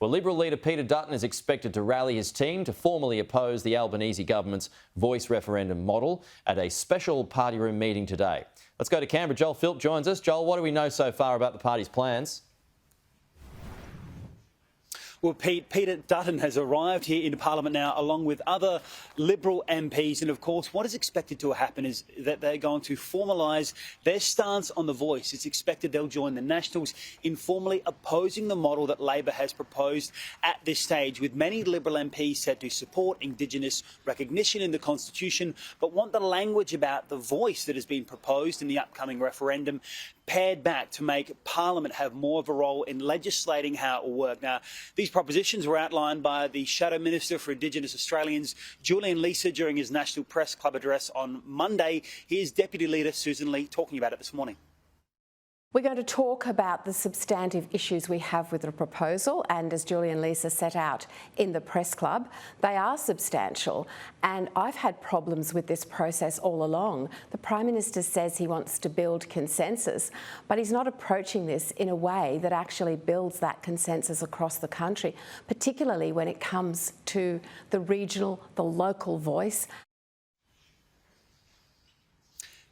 Well, Liberal leader Peter Dutton is expected to rally his team to formally oppose the Albanese government's voice referendum model at a special party room meeting today. Let's go to Canberra. Joel Philp joins us. Joel, what do we know so far about the party's plans? Well, Peter Dutton has arrived here in Parliament now, along with other Liberal MPs. And of course, what is expected to happen is that they're going to formalise their stance on the voice. It's expected they'll join the Nationals in formally opposing the model that Labor has proposed at this stage, with many Liberal MPs said to support Indigenous recognition in the Constitution, but want the language about the voice that has been proposed in the upcoming referendum pared back to make Parliament have more of a role in legislating how it will work. Now, these propositions were outlined by the Shadow Minister for Indigenous Australians, Julian Leeser, during his National Press Club address on Monday. Here's Deputy Leader Susan Lee talking about it this morning. We're going to talk about the substantive issues we have with the proposal, and as Julian Leeser set out in the Press Club, they are substantial, and I've had problems with this process all along. The Prime Minister says he wants to build consensus, but he's not approaching this in a way that actually builds that consensus across the country, particularly when it comes to the regional, the local voice.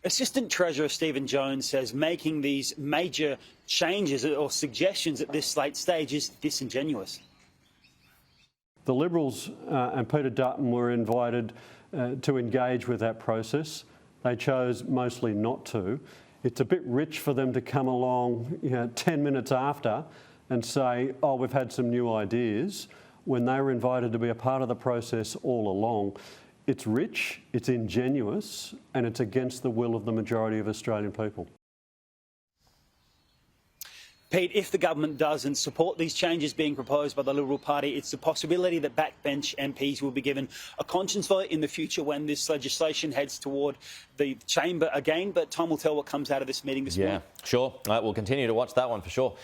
Assistant Treasurer Stephen Jones says making these major changes or suggestions at this late stage is disingenuous. The Liberals and Peter Dutton were invited to engage with that process. They chose mostly not to. It's a bit rich for them to come along 10 minutes after and say, oh, we've had some new ideas, when they were invited to be a part of the process all along. It's rich, it's ingenuous, and it's against the will of the majority of Australian people. Pete, if the government doesn't support these changes being proposed by the Liberal Party, it's a possibility that backbench MPs will be given a conscience vote in the future when this legislation heads toward the chamber again. But time will tell what comes out of this meeting this morning. Yeah, sure. We'll continue to watch that one for sure.